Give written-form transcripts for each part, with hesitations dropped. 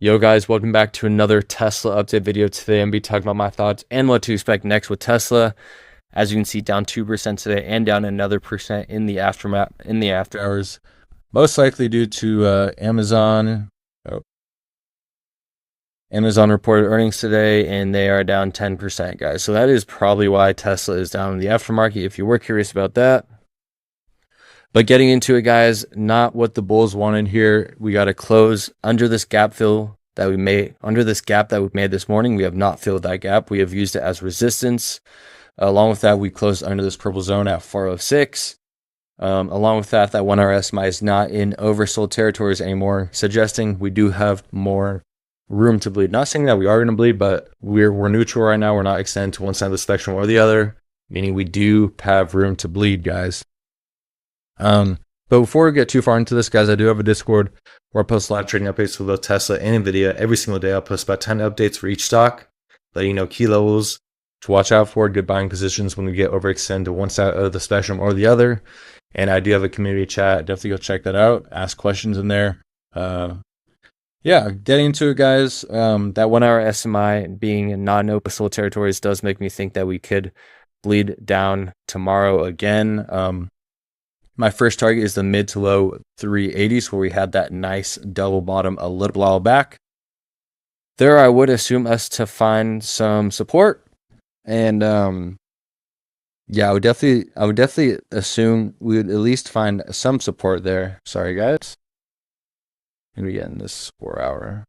Yo guys, welcome back to another Tesla update video. Today I'm going to be talking about my thoughts and what to expect next with Tesla. As you can see, down 2% today and down another percent in the after hours. Most likely due to Amazon. Amazon reported earnings today and they are down 10%, guys. So that is probably why Tesla is down in the aftermarket if you were curious about that. But getting into it, guys, not what the bulls wanted here. We got to close under this gap fill that we made, under this gap that we made this morning. We have not filled that gap. We have used it as resistance. Along with that, we closed under this purple zone at 406. Along with that, that 1 hour SMI is not in oversold territories anymore, suggesting we do have more room to bleed. Not saying that we are going to bleed, but we're neutral right now. We're not extended to one side of the spectrum or the other, meaning we do have room to bleed, guys. But before we get too far into this, guys, I do have a Discord where I post live trading updates for both Tesla and Nvidia every single day. I'll post about 10 updates for each stock, letting you know key levels to watch out for, good buying positions when we get overextended to one side of the spectrum or the other. And I do have a community chat. Definitely go check that out. Ask questions in there. Yeah, getting into it, guys. That 1 hour SMI being not in oversold territories does make me think that we could bleed down tomorrow again. My first target is the mid to low 380s, where we had that nice double bottom a little while back. There, I would assume us to find some support, and yeah, I would definitely assume we would at least find some support there. Sorry, guys. And we get in this 4 hour.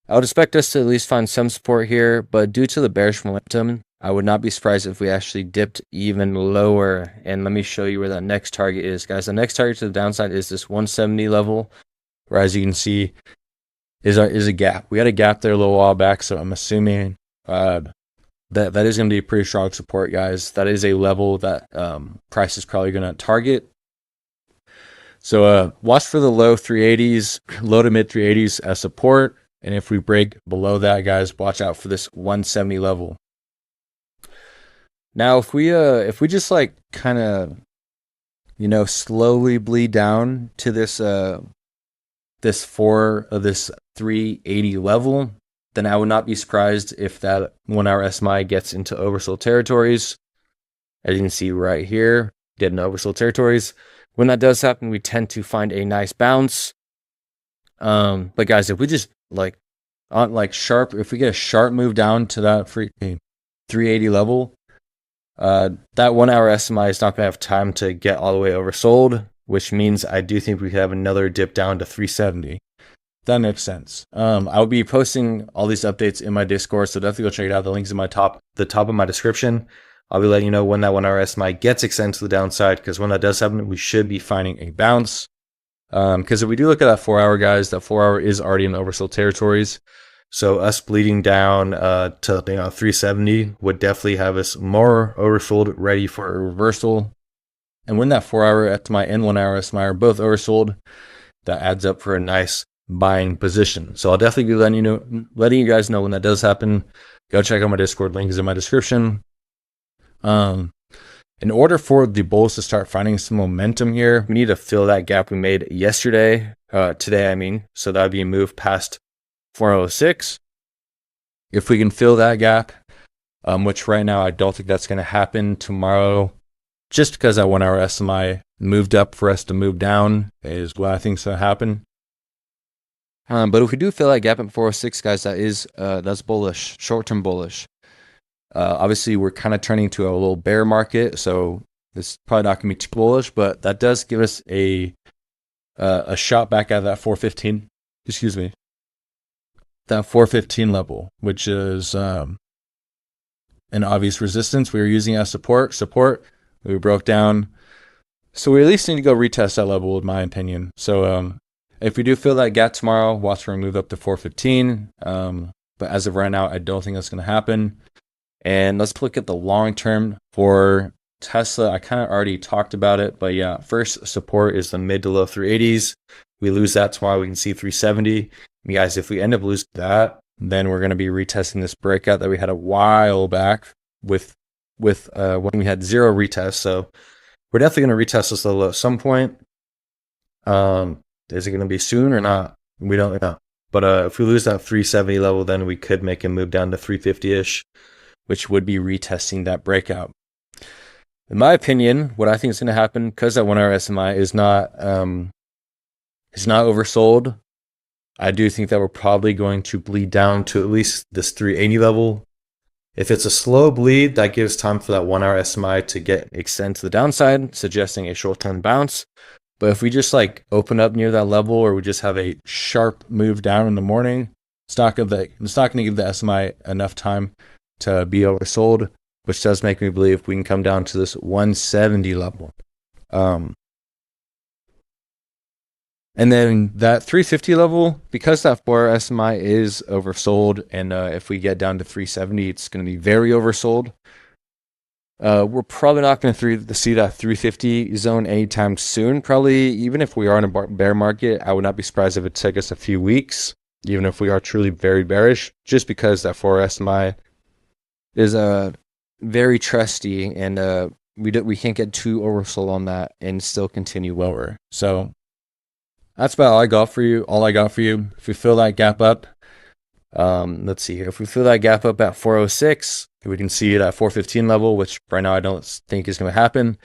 I would expect us to at least find some support here, but due to the bearish momentum, I would not be surprised if we actually dipped even lower. And let me show you where that next target is, guys. The next target to the downside is this 170 level, where, as you can see, is a gap. We had a gap there a little while back, so I'm assuming that is going to be pretty strong support, guys. That is a level that price is probably going to target. So watch for the low 380s, low to mid 380s as support. And if we break below that, guys, watch out for this 170 level. Now, if we just like kind of, slowly bleed down to this 380 level, then I would not be surprised if that 1 hour SMI gets into oversold territories. As you can see right here, get into oversold territories. When that does happen, we tend to find a nice bounce. But guys, if we just if we get a sharp move down to that 380 level, that 1 hour SMI is not going to have time to get all the way oversold, which means I do think we could have another dip down to 370. That makes sense. I'll be posting all these updates in my Discord, so definitely go check it out. The link's in the top of my description. I'll be letting you know when that 1 hour SMI gets extended to the downside, because when that does happen, we should be finding a bounce. Because if we do look at that 4 hour, guys, that 4 hour is already in oversold territories. So us bleeding down to 370 would definitely have us more oversold, ready for a reversal. And when that 4 hour SMI and 1 hour SMI are both oversold, that adds up for a nice buying position. So I'll definitely be letting you guys know when that does happen. Go check out my Discord. Link is in my description. In order for the bulls to start finding some momentum here, we need to fill that gap we made yesterday, today, I mean. So that would be a move past 406. If we can fill that gap, which right now I don't think that's going to happen tomorrow, just because that 1 hour SMI moved up for us to move down is what I think is going to happen. But if we do fill that gap at 406, guys, that's bullish, short-term bullish. Obviously, we're kind of turning to a little bear market, so it's probably not going to be too bullish, but that does give us a shot back at that 415. Excuse me, that 415 level, which is an obvious resistance. We were using as support. We broke down, so we at least need to go retest that level, in my opinion. So if we do fill that gap tomorrow, watch for a move up to 415. But as of right now, I don't think that's going to happen. And let's look at the long term for Tesla. I kind of already talked about it, but yeah, first support is the mid to low 380s. We lose that tomorrow, we can see 370. And guys, if we end up losing that, then we're going to be retesting this breakout that we had a while back with when we had zero retests. So we're definitely going to retest this level at some point. Is it going to be soon or not? We don't know. But if we lose that 370 level, then we could make a move down to 350-ish, which would be retesting that breakout. In my opinion, what I think is going to happen, because that 1 hour SMI is not oversold, I do think that we're probably going to bleed down to at least this 380 level. If it's a slow bleed, that gives time for that 1 hour SMI to extend to the downside, suggesting a short-term bounce. But if we just like open up near that level, or we just have a sharp move down in the morning, it's not going to give the SMI enough time to be oversold, which does make me believe we can come down to this 170 level. And then that 350 level, because that 4 hour SMI is oversold, and if we get down to 370, it's going to be very oversold. We're probably not going to see that 350 zone anytime soon. Probably, even if we are in a bear market, I would not be surprised if it took us a few weeks, even if we are truly very bearish, just because that 4 hour SMI is very trusty, and we can't get too oversold on that and still continue lower. So that's about all I got for you. If we fill that gap up, let's see here. If we fill that gap up at 406, we can see it at 415 level, which right now I don't think is going to happen.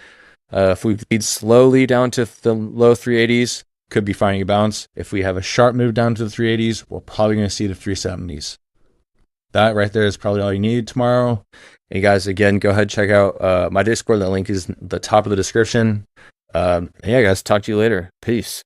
If we lead slowly down to the low 380s, could be finding a bounce. If we have a sharp move down to the 380s, we're probably going to see the 370s. That right there is probably all you need tomorrow. And guys, again, go ahead and check out my Discord. The link is at the top of the description. Yeah, guys, talk to you later. Peace.